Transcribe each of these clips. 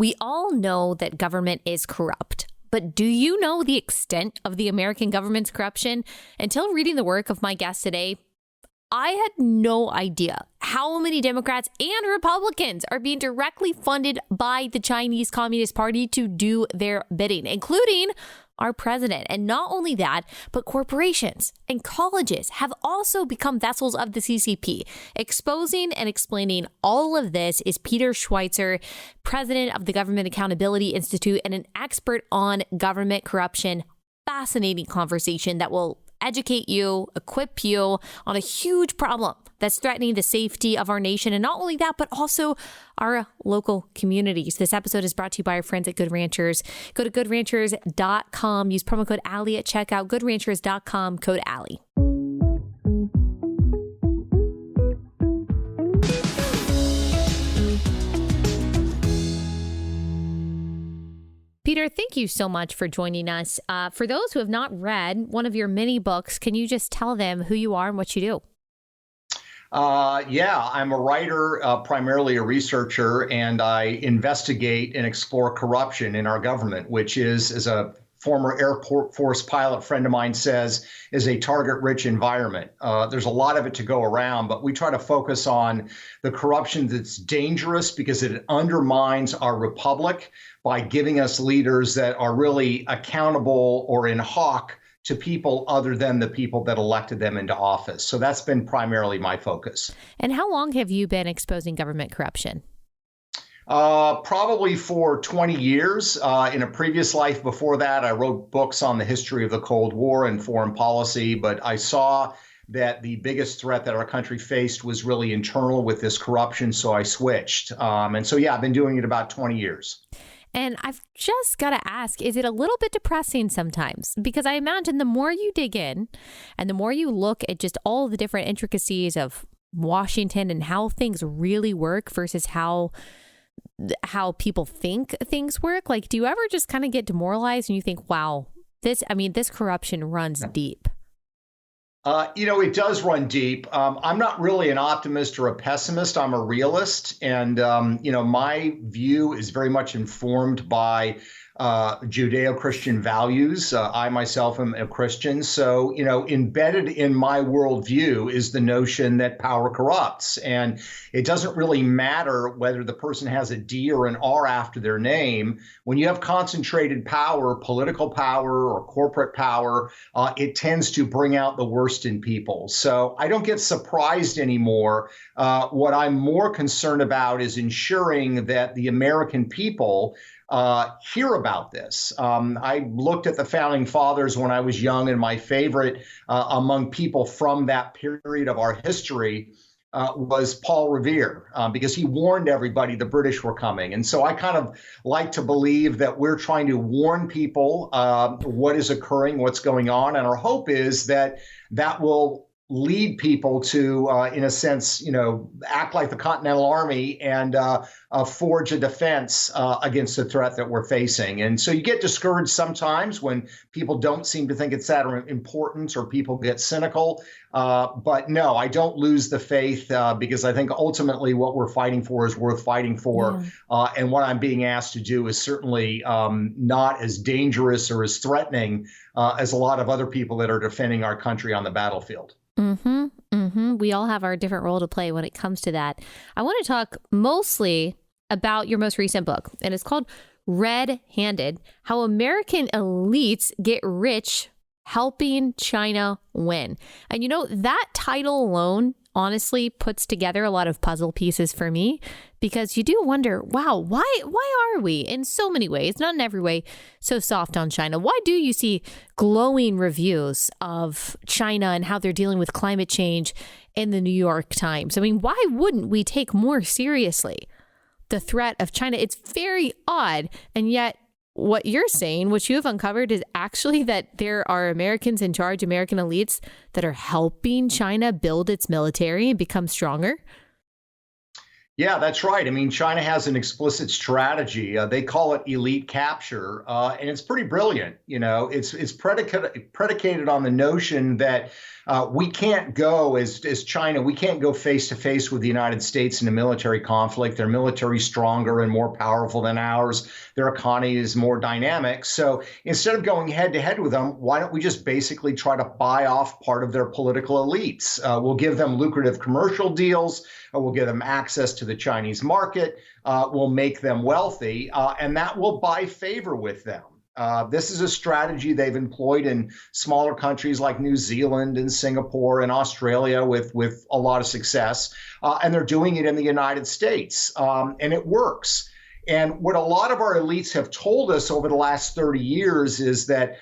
We all know that government is corrupt. But do you know the extent of the American government's corruption? Until reading the work of my guest today, I had no idea how many Democrats and Republicans are being directly funded by the Chinese Communist Party to do their bidding, including our president. And not only that, but corporations and colleges have also become vessels of the CCP. Exposing and explaining all of this is Peter Schweizer, president of the Government Accountability Institute and an expert on government corruption. Fascinating conversation that will educate you, equip you on a huge problem that's threatening the safety of our nation. And not only that, but also our local communities. This episode is brought to you by our friends at Good Ranchers. Go to goodranchers.com. Use promo code Allie at checkout. Goodranchers.com, code Allie. Peter, thank you so much for joining us. For those who have not read one of your many books, can you just tell them who you are and what you do? Yeah, I'm a writer, primarily a researcher, and I investigate and explore corruption in our government, which is, as a former Air Force pilot friend of mine says, is a target-rich environment. There's a lot of it to go around, but we try to focus on the corruption that's dangerous because it undermines our republic by giving us leaders that are really accountable or in hock to people other than the people that elected them into office. So that's been primarily my focus. And how long have you been exposing government corruption? Probably for 20 years. In a previous life before that, I wrote books on the history of the Cold War and foreign policy, but I saw that the biggest threat that our country faced was really internal with this corruption, so I switched. And so, yeah, I've been doing it about 20 years. And I've just got to ask, is it a little bit depressing sometimes? Because I imagine the more you dig in and the more you look at just all the different intricacies of Washington and how things really work versus how people think things work, like, do you ever just kind of get demoralized and you think, wow, this corruption runs deep? It does run deep. I'm not really an optimist or a pessimist. I'm a realist. And, my view is very much informed by Judeo-Christian values. I myself am a Christian. So, embedded in my worldview is the notion that power corrupts. And it doesn't really matter whether the person has a D or an R after their name. When you have concentrated power, political power or corporate power, it tends to bring out the worst in people. So I don't get surprised anymore. What I'm more concerned about is ensuring that the American people hear about this. I looked at the founding fathers when I was young, and my favorite among people from that period of our history was Paul Revere, because he warned everybody the British were coming. And so I kind of like to believe that we're trying to warn people what is occurring, what's going on. And our hope is that that will lead people to, in a sense, act like the Continental Army and forge a defense against the threat that we're facing. And so you get discouraged sometimes when people don't seem to think it's that important or people get cynical. But no, I don't lose the faith because I think ultimately what we're fighting for is worth fighting for. Yeah. And what I'm being asked to do is certainly not as dangerous or as threatening as a lot of other people that are defending our country on the battlefield. Mm-hmm. Mm-hmm. We all have our different role to play when it comes to that. I want to talk mostly about your most recent book, and it's called Red-Handed: How American Elites Get Rich Helping China Win. And that title alone honestly puts together a lot of puzzle pieces for me, because you do wonder, wow, why are we in so many ways, not in every way, so soft on China? Why do you see glowing reviews of China and how they're dealing with climate change in the New York Times? I mean, why wouldn't we take more seriously the threat of China? It's very odd. And yet what you're saying, what you have uncovered, is actually that there are Americans in charge, American elites, that are helping China build its military and become stronger. Yeah, that's right. I mean, China has an explicit strategy. They call it elite capture, and it's pretty brilliant. It's predicated on the notion that we can't go as China. We can't go face to face with the United States in a military conflict. Their military stronger and more powerful than ours. Their economy is more dynamic. So instead of going head to head with them, why don't we just basically try to buy off part of their political elites? We'll give them lucrative commercial deals. We'll give them access to the Chinese market. We'll make them wealthy, and that will buy favor with them. This is a strategy they've employed in smaller countries like New Zealand and Singapore and Australia with a lot of success. And they're doing it in the United States, and it works. And what a lot of our elites have told us over the last 30 years is that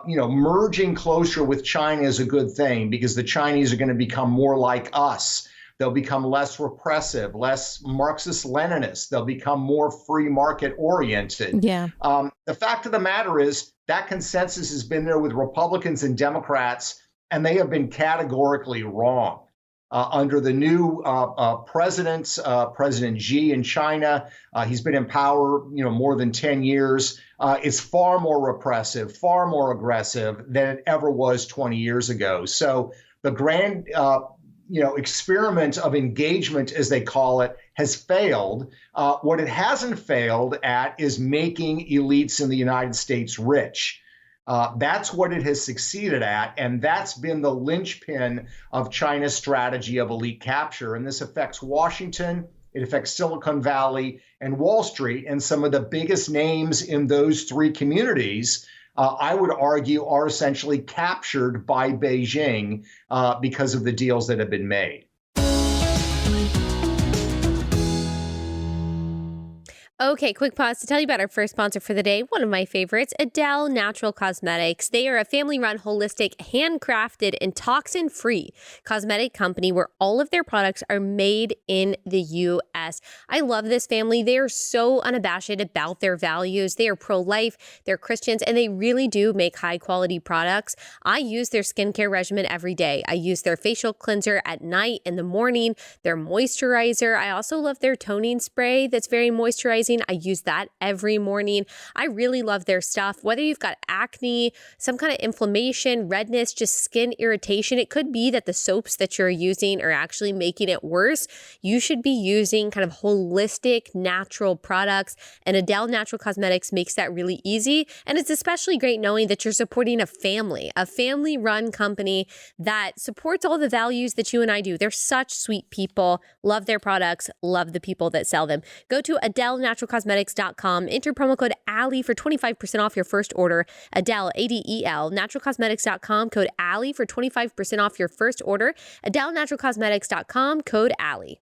merging closer with China is a good thing because the Chinese are going to become more like us. They'll become less repressive, less Marxist-Leninist. They'll become more free market oriented. Yeah. The fact of the matter is that consensus has been there with Republicans and Democrats, and they have been categorically wrong. Under the new president, President Xi in China, he's been in power, more than 10 years. It's far more repressive, far more aggressive than it ever was 20 years ago. So the grand experiment of engagement, as they call it, has failed. What it hasn't failed at is making elites in the United States rich. That's what it has succeeded at, and that's been the linchpin of China's strategy of elite capture. And this affects Washington, it affects Silicon Valley and Wall Street, and some of the biggest names in those three communities I would argue, are essentially captured by Beijing because of the deals that have been made. Okay, quick pause to tell you about our first sponsor for the day, one of my favorites, Adele Natural Cosmetics. They are a family-run, holistic, handcrafted, and toxin-free cosmetic company where all of their products are made in the U.S. I love this family. They are so unabashed about their values. They are pro-life, they're Christians, and they really do make high-quality products. I use their skincare regimen every day. I use their facial cleanser at night, in the morning, their moisturizer. I also love their toning spray that's very moisturizing. I use that every morning. I really love their stuff. Whether you've got acne, some kind of inflammation, redness, just skin irritation, it could be that the soaps that you're using are actually making it worse. You should be using kind of holistic, natural products, and Adele Natural Cosmetics makes that really easy. And it's especially great knowing that you're supporting a family-run company that supports all the values that you and I do. They're such sweet people. Love their products. Love the people that sell them. Go to AdeleNaturalCosmetics.com. Enter promo code Allie for 25% off your first order. Adele, ADEL, naturalcosmetics.com, code Allie for 25% off your first order. AdeleNaturalCosmetics.com, code Allie.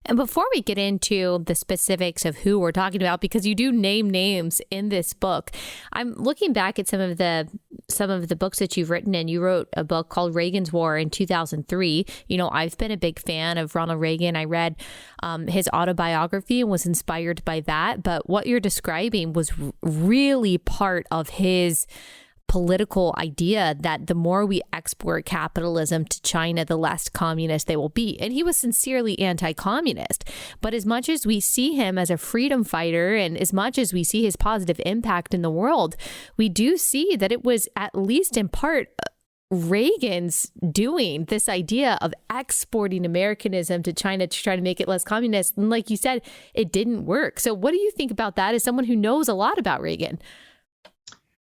And before we get into the specifics of who we're talking about, because you do name names in this book, I'm looking back at some of the books that you've written, and you wrote a book called Reagan's War in 2003. I've been a big fan of Ronald Reagan. I read his autobiography and was inspired by that. But what you're describing was really part of his political idea that the more we export capitalism to China, the less communist they will be. And he was sincerely anti-communist. But as much as we see him as a freedom fighter and as much as we see his positive impact in the world, we do see that it was at least in part Reagan's doing, this idea of exporting Americanism to China to try to make it less communist. And like you said, it didn't work. So what do you think about that as someone who knows a lot about Reagan?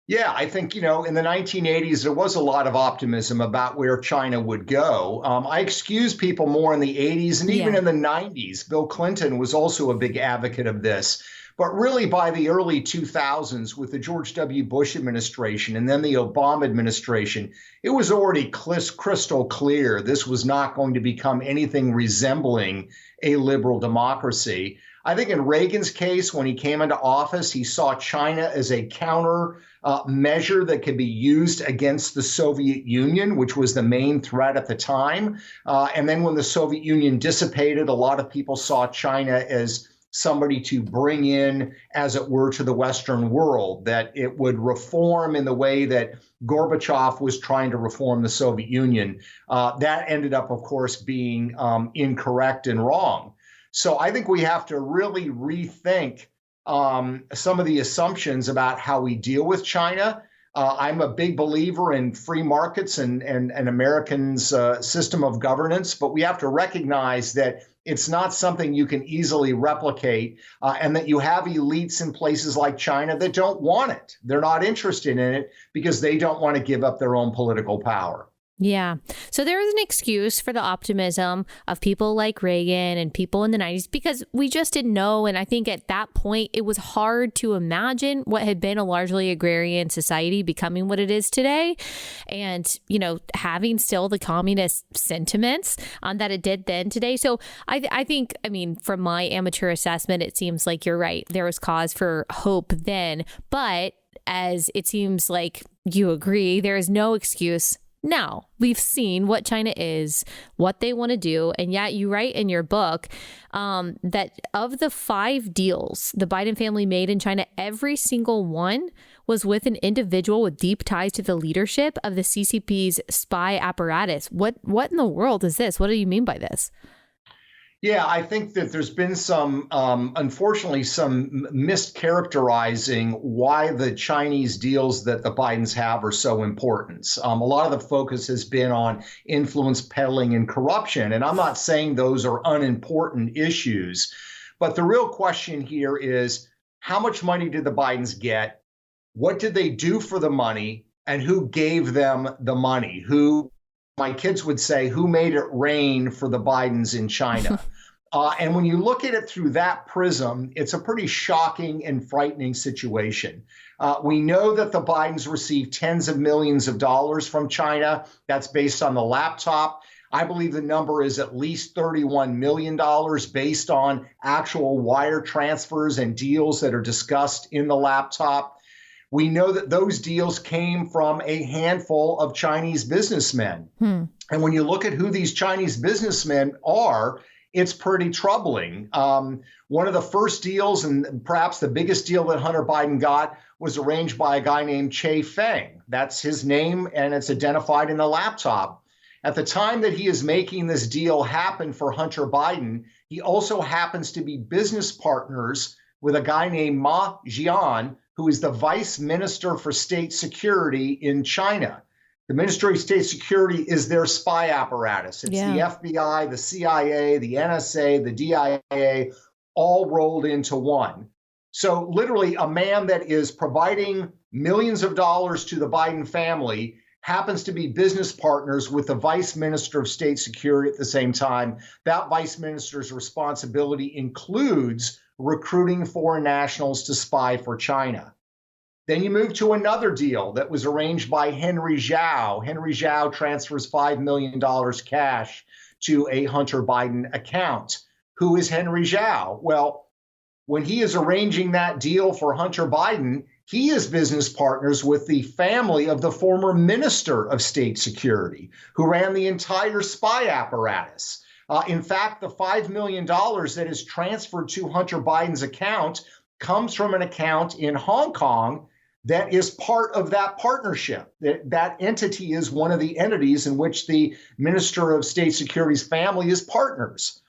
Yeah, I think, in the 1980s, there was a lot of optimism about where China would go. I excuse people more in the 80s and even in the 90s. Bill Clinton was also a big advocate of this. But really, by the early 2000s, with the George W. Bush administration and then the Obama administration, it was already crystal clear this was not going to become anything resembling a liberal democracy. I think in Reagan's case, when he came into office, he saw China as a counter measure that could be used against the Soviet Union, which was the main threat at the time. And then when the Soviet Union dissipated, a lot of people saw China as somebody to bring in, as it were, to the Western world, that it would reform in the way that Gorbachev was trying to reform the Soviet Union. That ended up, of course, being incorrect and wrong. So I think we have to really rethink some of the assumptions about how we deal with China. I'm a big believer in free markets and Americans' system of governance, but we have to recognize that it's not something you can easily replicate, and that you have elites in places like China that don't want it. They're not interested in it because they don't want to give up their own political power. Yeah. So there is an excuse for the optimism of people like Reagan and people in the 90s because we just didn't know. And I think at that point, it was hard to imagine what had been a largely agrarian society becoming what it is today. And, you know, having still the communist sentiments that it did then today. So I think, I mean, from my amateur assessment, it seems like you're right. There was cause for hope then. But as it seems like you agree, there is no excuse now. We've seen what China is, what they want to do. And yet you write in your book that of the 5 deals the Biden family made in China, every single one was with an individual with deep ties to the leadership of the CCP's spy apparatus. What in the world is this? What do you mean by this? Yeah, I think that there's been some, unfortunately, some mischaracterizing why the Chinese deals that the Bidens have are so important. A lot of the focus has been on influence peddling and corruption. And I'm not saying those are unimportant issues. But the real question here is, how much money did the Bidens get? What did they do for the money? And who gave them the money? Who, my kids would say, who made it rain for the Bidens in China? And when you look at it through that prism, it's a pretty shocking and frightening situation. We know that the Bidens received tens of millions of dollars from China. That's based on the laptop. I believe the number is at least $31 million based on actual wire transfers and deals that are discussed in the laptop. We know that those deals came from a handful of Chinese businessmen. And when you look at who these Chinese businessmen are, it's pretty troubling. One of the first deals, and perhaps the biggest deal that Hunter Biden got, was arranged by a guy named Che Feng. That's his name, and it's identified in the laptop. At the time that he is making this deal happen for Hunter Biden, he also happens to be business partners with a guy named Ma Jian, who is the vice minister for state security in China. The Ministry of State Security is their spy apparatus. It's the FBI, the CIA, the NSA, the DIA, all rolled into one. So literally a man that is providing millions of dollars to the Biden family happens to be business partners with the Vice Minister of State Security at the same time. That Vice Minister's responsibility includes recruiting foreign nationals to spy for China. Then you move to another deal that was arranged by Henry Zhao. Henry Zhao transfers $5 million cash to a Hunter Biden account. Who is Henry Zhao? Well, when he is arranging that deal for Hunter Biden, he is business partners with the family of the former Minister of State Security, who ran the entire spy apparatus. In fact, the $5 million that is transferred to Hunter Biden's account comes from an account in Hong Kong that is part of that partnership. That entity is one of the entities in which the Minister of State Security's family is partners.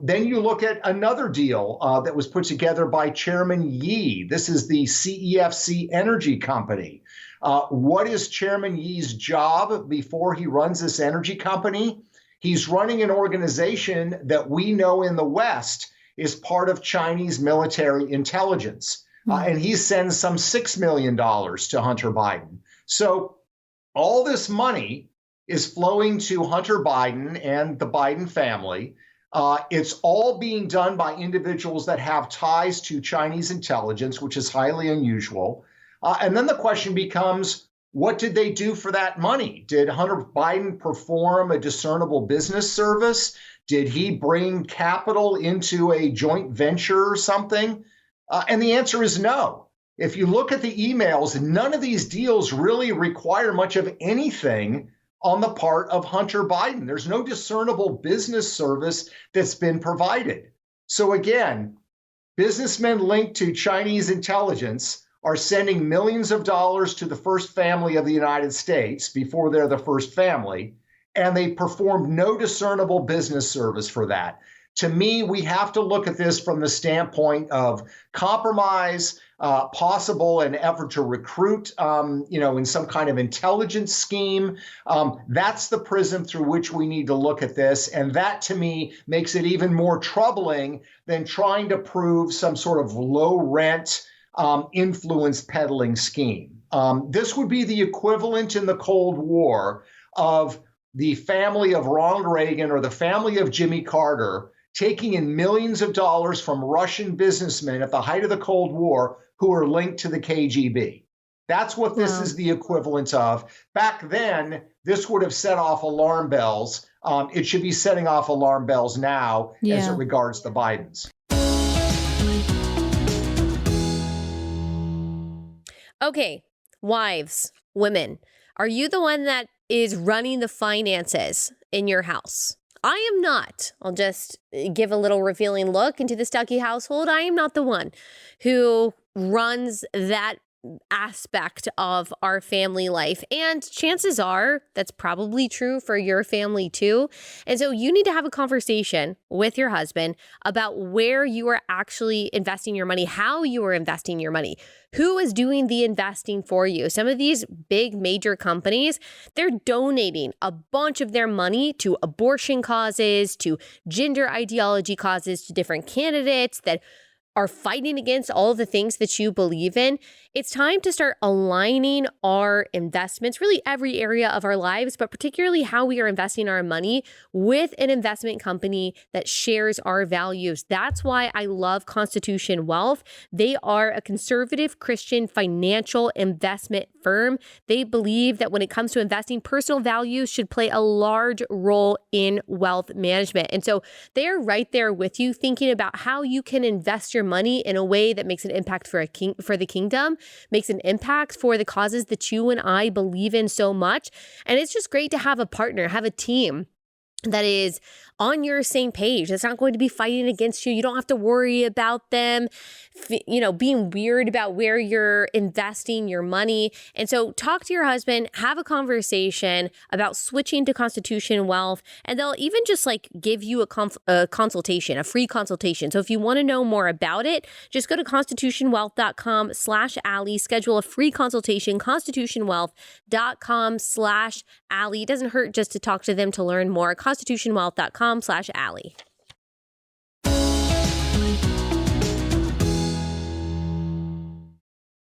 Then you look at another deal that was put together by Chairman Yi. This is the CEFC Energy Company. What is Chairman Yi's job before he runs this energy company? He's running an organization that we know in the West is part of Chinese military intelligence. And he sends some $6 million to Hunter Biden. So all this money is flowing to Hunter Biden and the Biden family. It's all being done by individuals that have ties to Chinese intelligence, which is highly unusual. And then the question becomes, what did they do for that money? Did Hunter Biden perform a discernible business service? Did he bring capital into a joint venture or something? And the answer is no. If you look at the emails, none of these deals really require much of anything on the part of Hunter Biden. There's no discernible business service that's been provided. So again, Businessmen linked to Chinese intelligence are sending millions of dollars to the first family of the United States before they're the first family, and they performed no discernible business service for that. To me, we have to look at this from the standpoint of compromise, possible an effort to recruit, in some kind of intelligence scheme. That's the prism through which we need to look at this. And that, to me, makes it even more troubling than trying to prove some sort of low rent influence peddling scheme. This would be the equivalent in the Cold War of the family of Ronald Reagan or the family of Jimmy Carter taking in millions of dollars from Russian businessmen at the height of the Cold War who are linked to the KGB. That's what this is the equivalent of. Back then, this would have set off alarm bells. It should be setting off alarm bells now as it regards the Bidens. Okay, wives, women, are you the one that is running the finances in your house? I am not. I'll just give a little revealing look into the Stuckey household. I am not the one who runs that aspect of our family life. And chances are that's probably true for your family too. And so you need to have a conversation with your husband about where you are actually investing your money, how you are investing your money, who is doing the investing for you. Some of these big major companies, they're donating a bunch of their money to abortion causes, to gender ideology causes, to different candidates that are fighting against all of the things that you believe in. It's time to start aligning our investments, really every area of our lives, but particularly how we are investing our money with an investment company that shares our values. That's why I love Constitution Wealth. They are a conservative Christian financial investment firm. They believe that when it comes to investing, personal values should play a large role in wealth management. And so they're right there with you, thinking about how you can invest your money in a way that makes an impact for the kingdom, makes an impact for the causes that you and I believe in so much. And it's just great to have a partner, have a team that is on your same page. That's not going to be fighting against you. You don't have to worry about them, being weird about where you're investing your money. And so talk to your husband, have a conversation about switching to Constitution Wealth, and they'll even just give you a consultation, a free consultation. So if you want to know more about it, just go to constitutionwealth.com/Allie, schedule a free consultation, constitutionwealth.com/Allie. It doesn't hurt just to talk to them to learn more. constitutionwealth.com/Allie.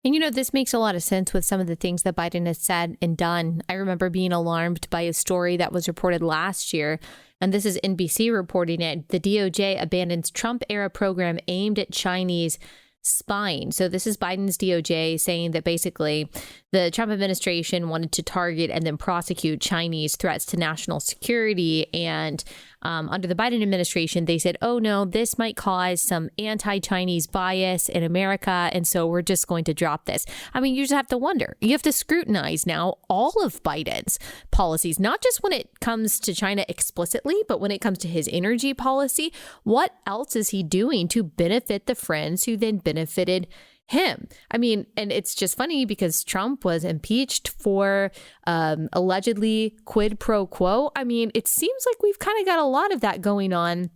And this makes a lot of sense with some of the things that Biden has said and done. I remember being alarmed by a story that was reported last year, and this is NBC reporting it. The DOJ abandons Trump-era program aimed at Chinese spying. So this is Biden's DOJ saying that basically the Trump administration wanted to target and then prosecute Chinese threats to national security. And under the Biden administration, they said, oh, no, this might cause some anti-Chinese bias in America. And so we're just going to drop this. I mean, you just have to wonder. You have to scrutinize now all of Biden's policies, not just when it comes to China explicitly, but when it comes to his energy policy. What else is he doing to benefit the friends who then benefited him? I mean, and it's just funny because Trump was impeached for allegedly quid pro quo. I mean, it seems like we've kind of got a lot of that going on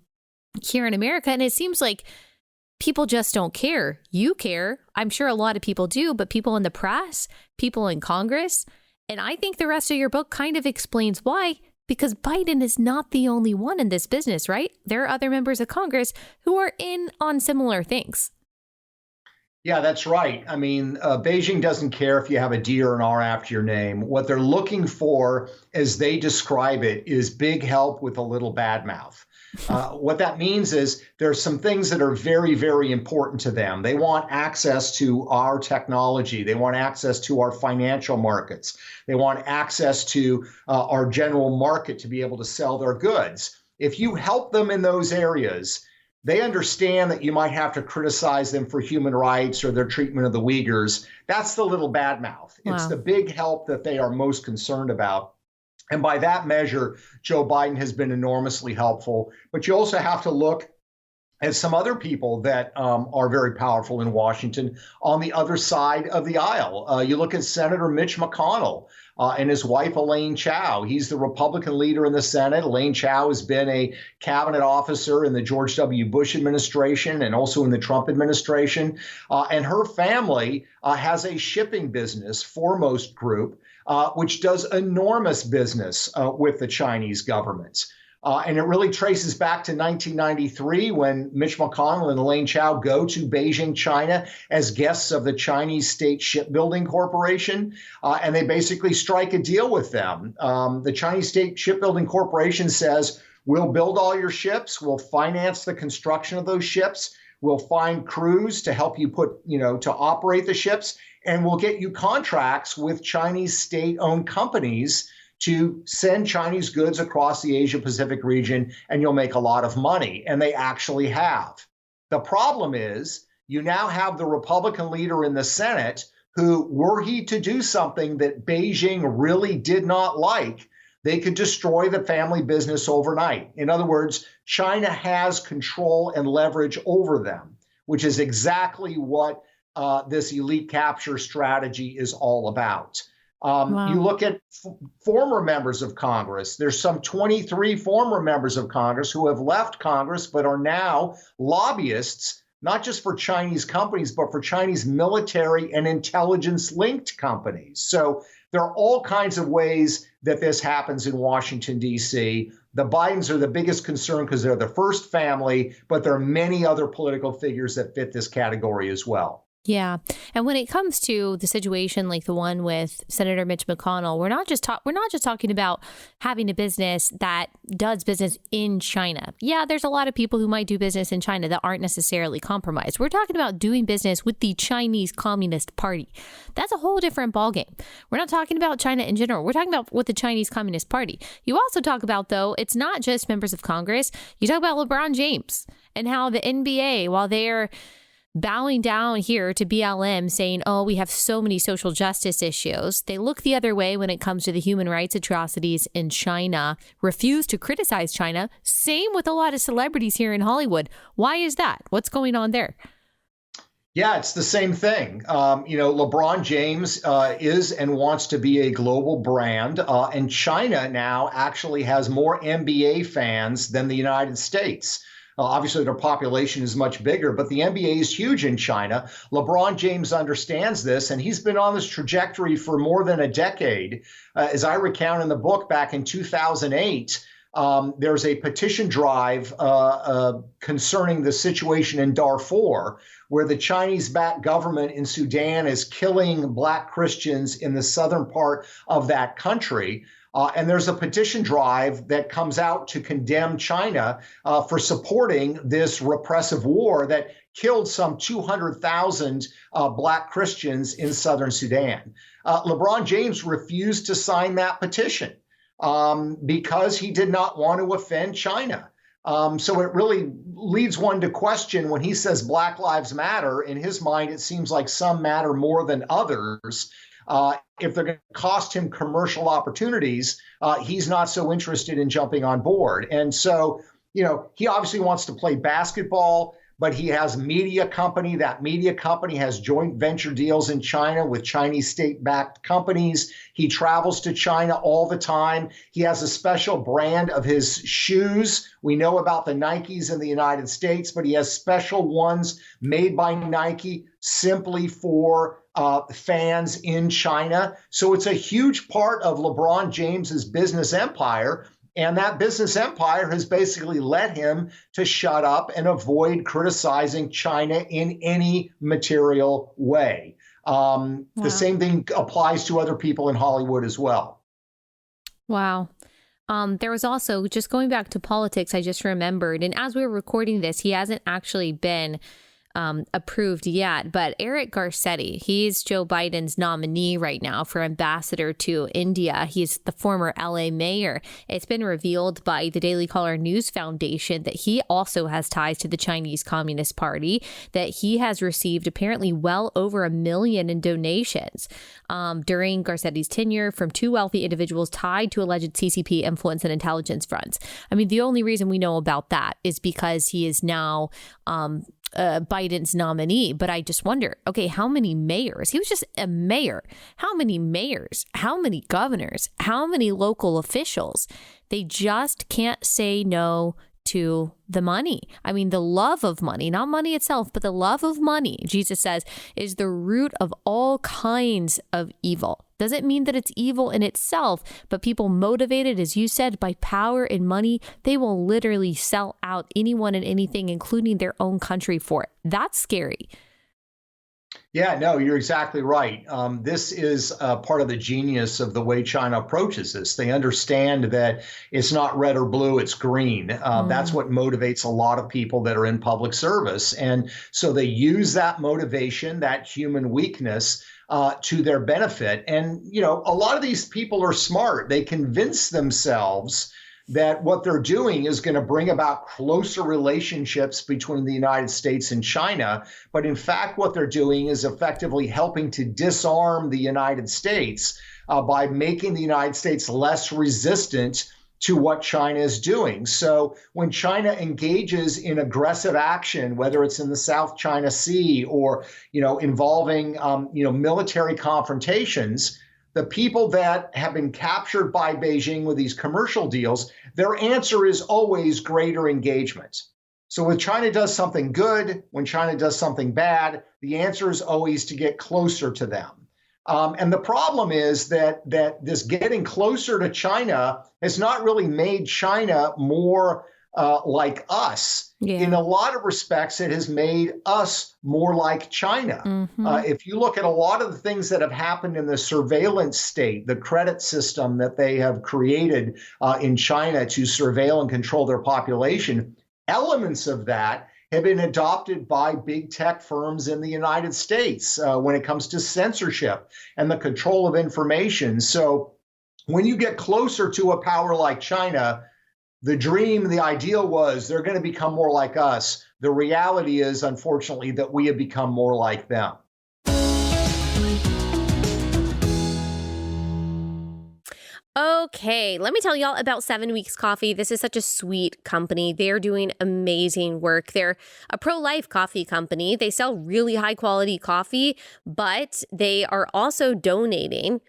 here in America. And it seems like people just don't care. You care. I'm sure a lot of people do, but people in the press, people in Congress. And I think the rest of your book kind of explains why. Because Biden is not the only one in this business, right? There are other members of Congress who are in on similar things. Yeah, that's right. I mean, Beijing doesn't care if you have a D or an R after your name. What they're looking for, as they describe it, is big help with a little bad mouth. What that means is there's some things that are very, very important to them. They want access to our technology. They want access to our financial markets. They want access to our general market to be able to sell their goods. If you help them in those areas, they understand that you might have to criticize them for human rights or their treatment of the Uyghurs. That's the little bad mouth. Wow. It's the big help that they are most concerned about. And by that measure, Joe Biden has been enormously helpful. But you also have to look and some other people that are very powerful in Washington on the other side of the aisle. You look at Senator Mitch McConnell and his wife, Elaine Chao. He's the Republican leader in the Senate. Elaine Chao has been a cabinet officer in the George W. Bush administration and also in the Trump administration. And her family has a shipping business, Foremost Group, which does enormous business with the Chinese government. And it really traces back to 1993 when Mitch McConnell and Elaine Chao go to Beijing, China as guests of the Chinese State Shipbuilding Corporation. And they basically strike a deal with them. The Chinese State Shipbuilding Corporation says, we'll build all your ships. We'll finance the construction of those ships. We'll find crews to help you to operate the ships. And we'll get you contracts with Chinese state-owned companies to send Chinese goods across the Asia-Pacific region, and you'll make a lot of money. And they actually have. The problem is you now have the Republican leader in the Senate who, were he to do something that Beijing really did not like, they could destroy the family business overnight. In other words, China has control and leverage over them, which is exactly what this elite capture strategy is all about. Wow. You look at former members of Congress. There's some 23 former members of Congress who have left Congress but are now lobbyists, not just for Chinese companies, but for Chinese military and intelligence-linked companies. So there are all kinds of ways that this happens in Washington, D.C. The Bidens are the biggest concern because they're the first family, but there are many other political figures that fit this category as well. Yeah. And when it comes to the situation like the one with Senator Mitch McConnell, we're not just talking about having a business that does business in China. Yeah, there's a lot of people who might do business in China that aren't necessarily compromised. We're talking about doing business with the Chinese Communist Party. That's a whole different ballgame. We're not talking about China in general. We're talking about with the Chinese Communist Party. You also talk about, though, it's not just members of Congress. You talk about LeBron James and how the NBA, while they're bowing down here to BLM saying, oh, we have so many social justice issues. They look the other way when it comes to the human rights atrocities in China, refuse to criticize China. Same with a lot of celebrities here in Hollywood. Why is that? What's going on there? Yeah, it's the same thing. LeBron James is and wants to be a global brand. And China now actually has more NBA fans than the United States. Obviously, their population is much bigger, but the NBA is huge in China. LeBron James understands this, and he's been on this trajectory for more than a decade. As I recount in the book, back in 2008, there's a petition drive concerning the situation in Darfur, where the Chinese-backed government in Sudan is killing Black Christians in the southern part of that country. And there's a petition drive that comes out to condemn China for supporting this repressive war that killed some 200,000 Black Christians in southern Sudan. LeBron James refused to sign that petition because he did not want to offend China. So it really leads one to question when he says Black Lives Matter. In his mind, it seems like some matter more than others. If they're going to cost him commercial opportunities, he's not so interested in jumping on board. And so, he obviously wants to play basketball, but he has a media company. That media company has joint venture deals in China with Chinese state-backed companies. He travels to China all the time. He has a special brand of his shoes. We know about the Nikes in the United States, but he has special ones made by Nike simply for fans in China. So it's a huge part of LeBron James's business empire. And that business empire has basically led him to shut up and avoid criticizing China in any material way. Wow. The same thing applies to other people in Hollywood as well. Wow. There was also, just going back to politics, I just remembered, and as we were recording this, he hasn't actually been approved yet. But Eric Garcetti, he's Joe Biden's nominee right now for ambassador to India. He's the former LA mayor. It's been revealed by the Daily Caller News Foundation that he also has ties to the Chinese Communist Party, that he has received apparently well over $1 million in donations during Garcetti's tenure from two wealthy individuals tied to alleged CCP influence and intelligence fronts. I mean, the only reason we know about that is because he is now Biden's nominee. But I just wonder, okay, how many mayors? He was just a mayor. How many mayors? How many governors? How many local officials? They just can't say no to the money. I mean, the love of money, not money itself, but the love of money, Jesus says, is the root of all kinds of evil. Doesn't mean that it's evil in itself, but people motivated, as you said, by power and money, they will literally sell out anyone and anything, including their own country, for it. That's scary. Yeah, no, you're exactly right. This is part of the genius of the way China approaches this. They understand that it's not red or blue, it's green. That's what motivates a lot of people that are in public service. And so they use that motivation, that human weakness, to their benefit. And, you know, a lot of these people are smart. They convince themselves that what they're doing is going to bring about closer relationships between the United States and China. But in fact, what they're doing is effectively helping to disarm the United States by making the United States less resistant to what China is doing. So when China engages in aggressive action, whether it's in the South China Sea or, you know, involving, military confrontations, the people that have been captured by Beijing with these commercial deals, their answer is always greater engagement. So when China does something good, when China does something bad, the answer is always to get closer to them. And the problem is that this getting closer to China has not really made China more like us. Yeah. In a lot of respects, it has made us more like China. Mm-hmm. If you look at a lot of the things that have happened in the surveillance state, the credit system that they have created in China to surveil and control their population, elements of that have been adopted by big tech firms in the United States when it comes to censorship and the control of information. So when you get closer to a power like China, the dream, the ideal was they're going to become more like us. The reality is, unfortunately, that we have become more like them. Okay, let me tell y'all about 7 Weeks Coffee. This is such a sweet company. They're doing amazing work. They're a pro-life coffee company. They sell really high quality coffee, but they are also donating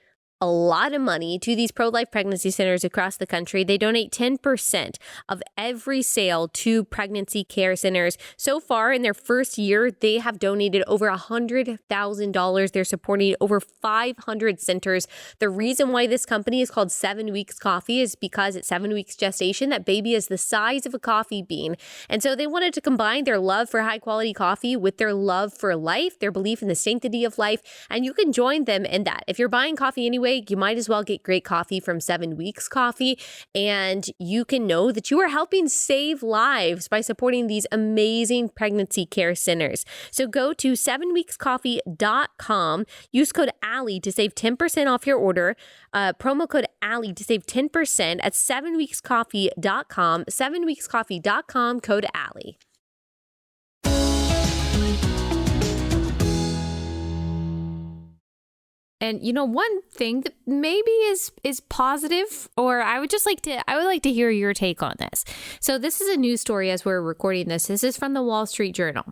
a lot of money to these pro-life pregnancy centers across the country. They donate 10% of every sale to pregnancy care centers. So far, in their first year, they have donated over $100,000. They're supporting over 500 centers. The reason why this company is called 7 Weeks Coffee is because at 7 weeks gestation, that baby is the size of a coffee bean. And so they wanted to combine their love for high-quality coffee with their love for life, their belief in the sanctity of life, and you can join them in that. If you're buying coffee anyway, you might as well get great coffee from 7 Weeks Coffee, and you can know that you are helping save lives by supporting these amazing pregnancy care centers. So go to 7weekscoffee.com, use code Allie to save 10% off your order, promo code Allie to save 10% at 7weekscoffee.com, 7weekscoffee.com, code Allie. And you know, one thing that maybe is positive, or I would like to hear your take on this. So this is a news story as we're recording this. This is from the Wall Street Journal.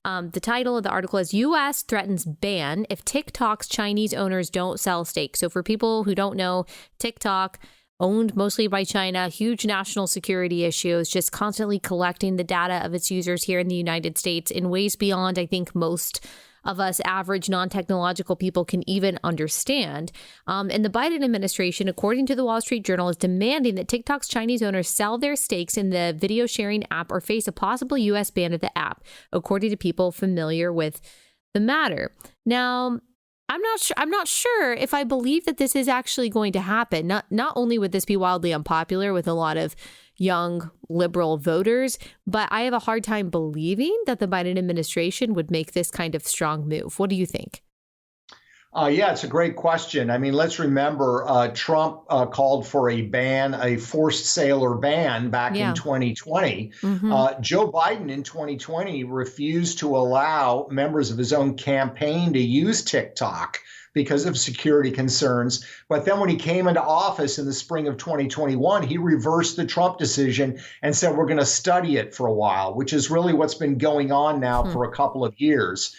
The title of the article is U.S. threatens ban if TikTok's Chinese owners don't sell steak. So for people who don't know, TikTok, owned mostly by China, huge national security issues, just constantly collecting the data of its users here in the United States in ways beyond, I think, most of us average non-technological people can even understand. And the Biden administration, according to the Wall Street Journal, is demanding that TikTok's Chinese owners sell their stakes in the video sharing app or face a possible U.S. ban of the app, according to people familiar with the matter. Now, I'm not sure if I believe that this is actually going to happen. Not only would this be wildly unpopular with a lot of young liberal voters. But I have a hard time believing that the Biden administration would make this kind of strong move. What do you think? Yeah, it's a great question. I mean, let's remember Trump called for a forced sailor ban back in 2020. Joe Biden in 2020 refused to allow members of his own campaign to use TikTok because of security concerns. But then when he came into office in the spring of 2021, he reversed the Trump decision and said, we're going to study it for a while, which is really what's been going on now for a couple of years.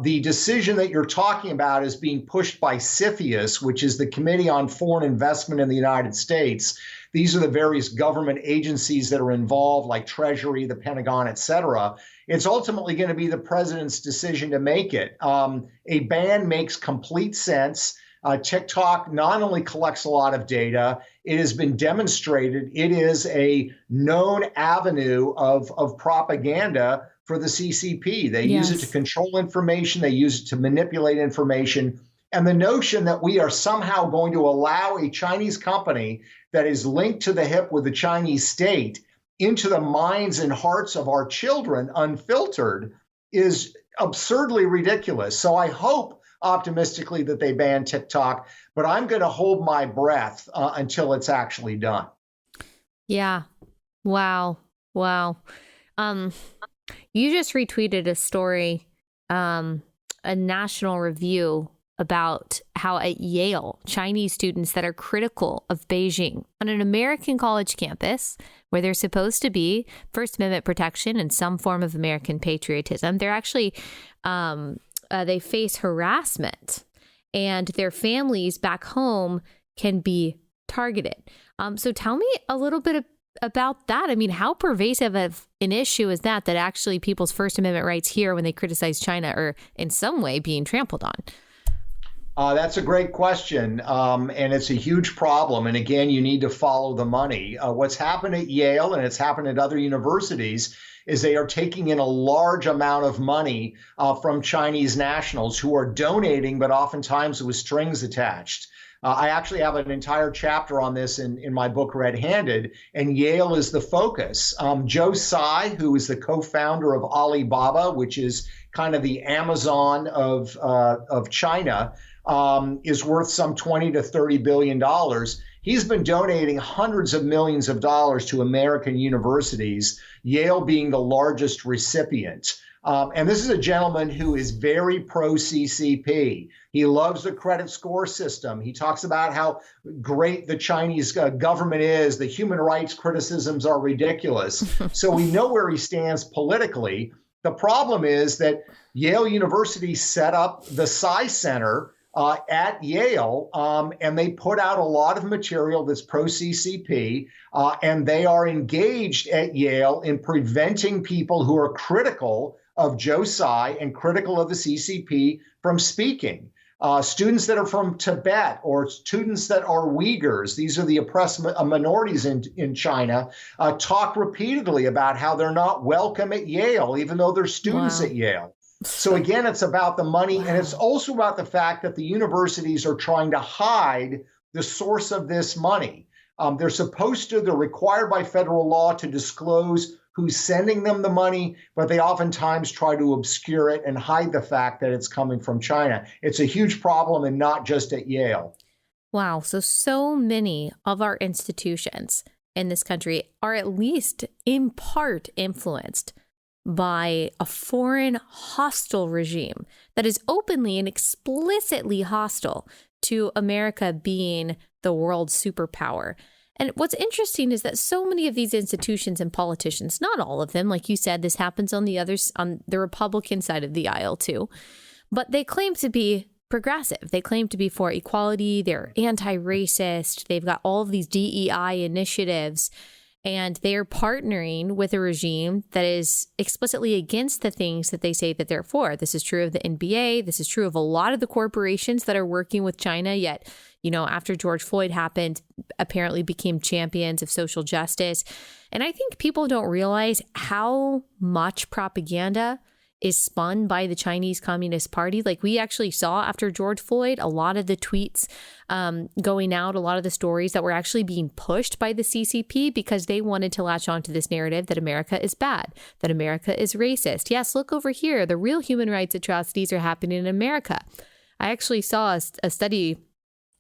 The decision that you're talking about is being pushed by CFIUS, which is the Committee on Foreign Investment in the United States. These are the various government agencies that are involved, like Treasury, the Pentagon, et cetera. It's ultimately going to be the president's decision to make it. A ban makes complete sense. TikTok not only collects a lot of data, it has been demonstrated it is a known avenue of propaganda for the CCP. They use it to control information. They use it to manipulate information. And the notion that we are somehow going to allow a Chinese company that is linked to the hip with the Chinese state into the minds and hearts of our children unfiltered is absurdly ridiculous. So I hope optimistically that they ban TikTok, but I'm going to hold my breath until it's actually done. Yeah. Wow. You just retweeted a story, a national review about how at Yale, Chinese students that are critical of Beijing on an American college campus where there's supposed to be First Amendment protection and some form of American patriotism, they're actually, they face harassment and their families back home can be targeted. So tell me a little bit about that. I mean, how pervasive of an issue is that actually people's First Amendment rights here when they criticize China are in some way being trampled on? That's a great question. And it's a huge problem. And again, you need to follow the money. What's happened at Yale and it's happened at other universities is they are taking in a large amount of money from Chinese nationals who are donating, but oftentimes with strings attached. I actually have an entire chapter on this in my book, Red Handed, and Yale is the focus. Joe Tsai, who is the co-founder of Alibaba, which is kind of the Amazon of China, is worth some $20 to $30 billion. He's been donating hundreds of millions of dollars to American universities, Yale being the largest recipient. And this is a gentleman who is very pro-CCP. He loves the credit score system. He talks about how great the Chinese government is. The human rights criticisms are ridiculous. So we know where he stands politically. The problem is that Yale University set up the Tsai Center at Yale, and they put out a lot of material that's pro-CCP, and they are engaged at Yale in preventing people who are critical of Joe Tsai and critical of the CCP from speaking. Students that are from Tibet or students that are Uyghurs, these are the oppressed minorities in China, talk repeatedly about how they're not welcome at Yale, even though they're students at Yale. So again, it's about the money, and it's also about the fact that the universities are trying to hide the source of this money. They're required by federal law to disclose who's sending them the money, but they oftentimes try to obscure it and hide the fact that it's coming from China. It's a huge problem, and not just at Yale. Wow. So many of our institutions in this country are at least in part influenced by a foreign hostile regime that is openly and explicitly hostile to America being the world superpower. And what's interesting is that so many of these institutions and politicians, not all of them, like you said, this happens on the Republican side of the aisle too, but they claim to be progressive. They claim to be for equality. They're anti-racist. They've got all of these DEI initiatives, and they're partnering with a regime that is explicitly against the things that they say that they're for. This is true of the NBA. This is true of a lot of the corporations that are working with China, yet, after George Floyd happened, apparently became champions of social justice. And I think people don't realize how much propaganda is spun by the Chinese Communist Party. Like we actually saw after George Floyd, a lot of the tweets going out, a lot of the stories that were actually being pushed by the CCP because they wanted to latch onto this narrative that America is bad, that America is racist. Yes, look over here. The real human rights atrocities are happening in America. I actually saw a study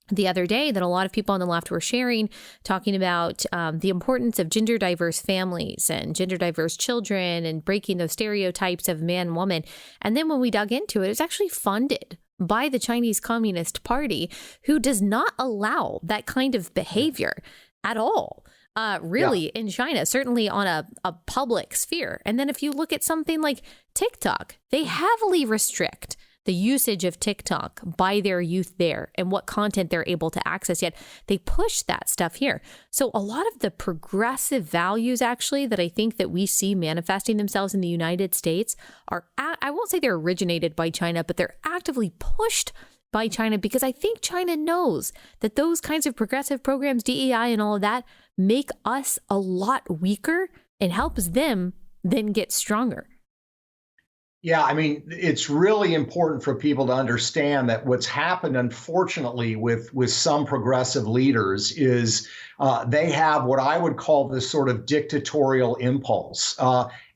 the other day that a lot of people on the left were sharing, talking about the importance of gender diverse families and gender diverse children and breaking those stereotypes of man and woman. And then when we dug into it, it's actually funded by the Chinese Communist Party, who does not allow that kind of behavior at all. In China, certainly on a public sphere. And then if you look at something like TikTok, they heavily restrict the usage of TikTok by their youth there and what content they're able to access, yet they push that stuff here. So a lot of the progressive values actually that I think that we see manifesting themselves in the United States are, I won't say they're originated by China, but they're actively pushed by China because I think China knows that those kinds of progressive programs, DEI and all of that, make us a lot weaker and helps them then get stronger. Yeah, I mean, it's really important for people to understand that what's happened, unfortunately, with some progressive leaders is they have what I would call this sort of dictatorial impulse.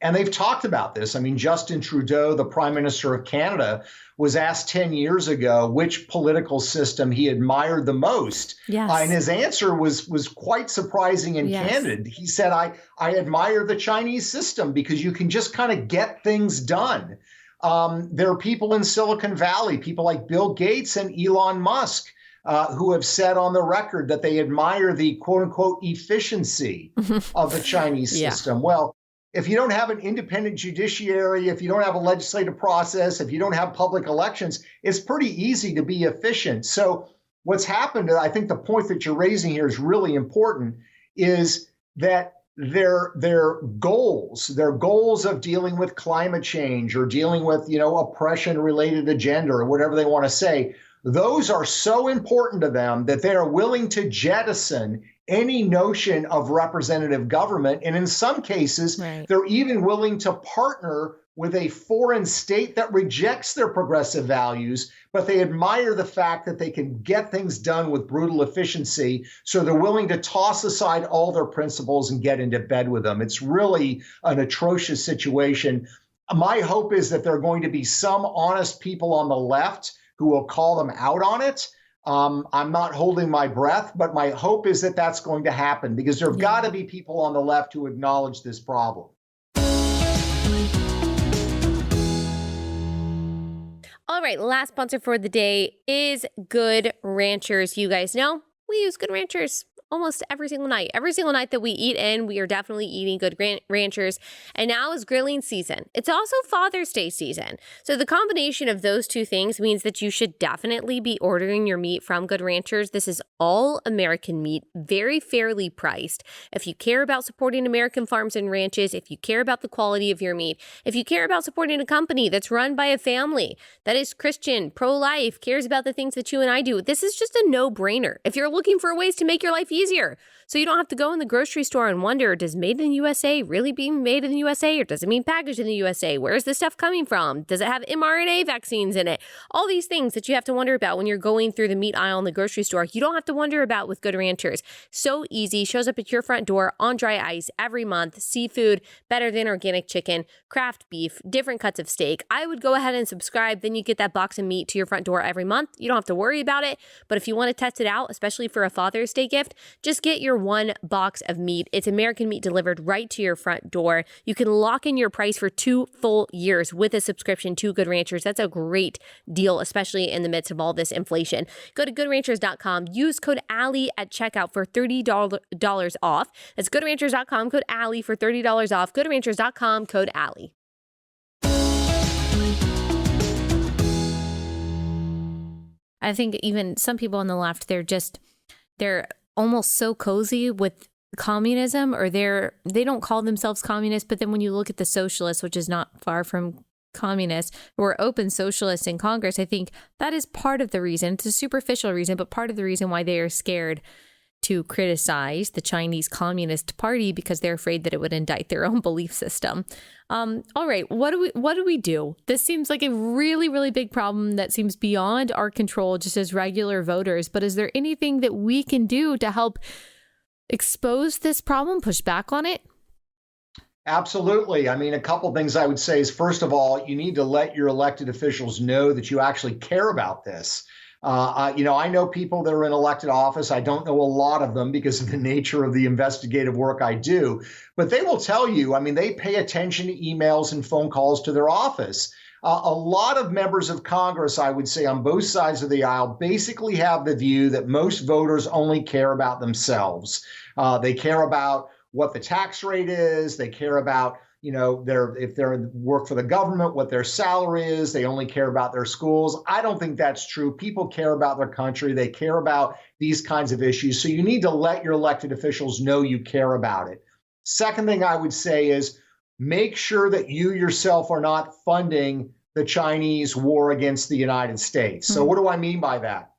And they've talked about this. I mean, Justin Trudeau, the Prime Minister of Canada, was asked 10 years ago which political system he admired the most. Yes. And his answer was quite surprising and candid. He said, I admire the Chinese system because you can just kind of get things done. There are people in Silicon Valley, people like Bill Gates and Elon Musk, who have said on the record that they admire the quote unquote efficiency of the Chinese system. Well, if you don't have an independent judiciary, if you don't have a legislative process, if you don't have public elections, it's pretty easy to be efficient. So what's happened, I think the point that you're raising here is really important, is that their goals of dealing with climate change or dealing with, oppression-related agenda or whatever they want to say, those are so important to them that they are willing to jettison any notion of representative government. And in some cases, they're even willing to partner with a foreign state that rejects their progressive values, but they admire the fact that they can get things done with brutal efficiency. So they're willing to toss aside all their principles and get into bed with them. It's really an atrocious situation. My hope is that there are going to be some honest people on the left who will call them out on it. I'm not holding my breath, but my hope is that that's going to happen because there have got to be people on the left who acknowledge this problem. All right, last sponsor for the day is Good Ranchers. You guys know we use Good Ranchers almost every single night. Every single night that we eat in, we are definitely eating Good Ranchers. And now is grilling season. It's also Father's Day season. So the combination of those two things means that you should definitely be ordering your meat from Good Ranchers. This is all American meat, very fairly priced. If you care about supporting American farms and ranches, if you care about the quality of your meat, if you care about supporting a company that's run by a family that is Christian, pro-life, cares about the things that you and I do, this is just a no-brainer. If you're looking for ways to make your life easier, so you don't have to go in the grocery store and wonder, does made in the USA really mean made in the USA, or does it mean packaged in the USA? Where's this stuff coming from? Does it have mRNA vaccines in it? All these things that you have to wonder about when you're going through the meat aisle in the grocery store, you don't have to wonder about with Good Ranchers. So easy, shows up at your front door on dry ice every month. Seafood, better than organic chicken, craft beef, different cuts of steak. I would go ahead and subscribe, then you get that box of meat to your front door every month. You don't have to worry about it, but if you want to test it out, especially for a Father's Day gift, just get your one box of meat. It's American meat delivered right to your front door. You can lock in your price for 2 full years with a subscription to Good Ranchers. That's a great deal, especially in the midst of all this inflation. Go to goodranchers.com. Use code Allie at checkout for $30 off. That's goodranchers.com, code Allie for $30 off. Goodranchers.com, code Allie. I think even some people on the left, they're almost so cozy with communism, or they don't call themselves communists, but then when you look at the socialists, which is not far from communists, who are open socialists in Congress, I think that is part of the reason. It's a superficial reason, but part of the reason why they are scared to criticize the Chinese Communist Party because they're afraid that it would indict their own belief system. All right, what do we do? This seems like a really, really big problem that seems beyond our control just as regular voters. But is there anything that we can do to help expose this problem, push back on it? Absolutely. I mean, a couple things I would say is, first of all, you need to let your elected officials know that you actually care about this. I know people that are in elected office. I don't know a lot of them because of the nature of the investigative work I do, but they will tell you, I mean, they pay attention to emails and phone calls to their office. A lot of members of Congress, I would say, on both sides of the aisle, basically have the view that most voters only care about themselves. They care about what the tax rate is. They care about if they're work for the government, what their salary is. They only care about their schools. I don't think that's true. People care about their country. They care about these kinds of issues. So you need to let your elected officials know you care about it. Second thing I would say is make sure that you yourself are not funding the Chinese war against the United States. So what do I mean by that?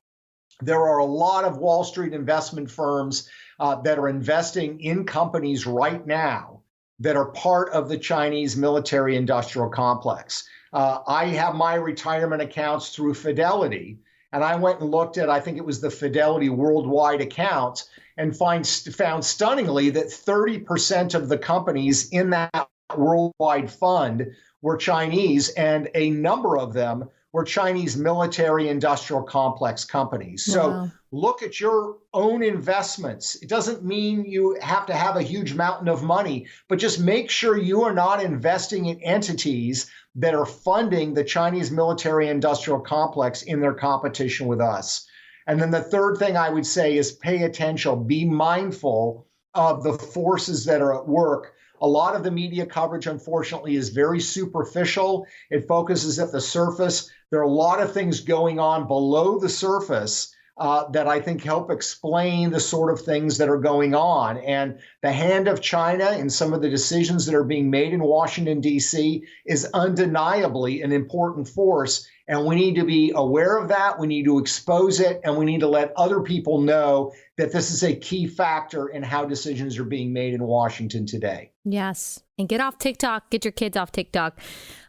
There are a lot of Wall Street investment firms that are investing in companies right now that are part of the Chinese military industrial complex. I have my retirement accounts through Fidelity, and I went and looked at, I think it was the Fidelity worldwide account, and found stunningly that 30% of the companies in that worldwide fund were Chinese, and a number of them were Chinese military industrial complex companies. So look at your own investments. It doesn't mean you have to have a huge mountain of money, but just make sure you are not investing in entities that are funding the Chinese military industrial complex in their competition with us. And then the third thing I would say is pay attention, be mindful of the forces that are at work. A lot of the media coverage, unfortunately, is very superficial. It focuses at the surface. There are a lot of things going on below the surface that I think help explain the sort of things that are going on. And the hand of China in some of the decisions that are being made in Washington, D.C. is undeniably an important force. And we need to be aware of that. We need to expose it. And we need to let other people know that this is a key factor in how decisions are being made in Washington today. Yes. And get off TikTok. Get your kids off TikTok.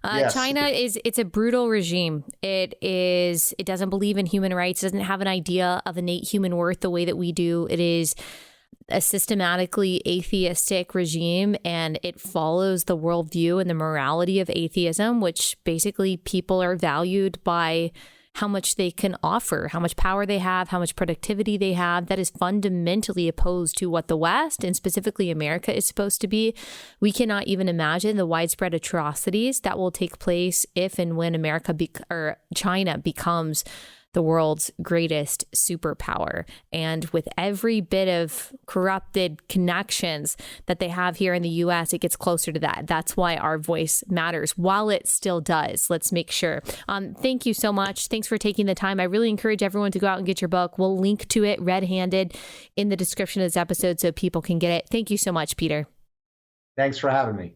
Yes. China it's a brutal regime. It doesn't believe in human rights, doesn't have an idea of innate human worth the way that we do. It is a systematically atheistic regime, and it follows the worldview and the morality of atheism, which basically people are valued by how much they can offer, how much power they have, how much productivity they have. That is fundamentally opposed to what the West, and specifically America, is supposed to be. We cannot even imagine the widespread atrocities that will take place if and when China becomes the world's greatest superpower. And with every bit of corrupted connections that they have here in the US, it gets closer to that. That's why our voice matters while it still does. Let's make sure. Thank you so much. Thanks for taking the time. I really encourage everyone to go out and get your book. We'll link to it red-handed in the description of this episode so people can get it. Thank you so much, Peter. Thanks for having me.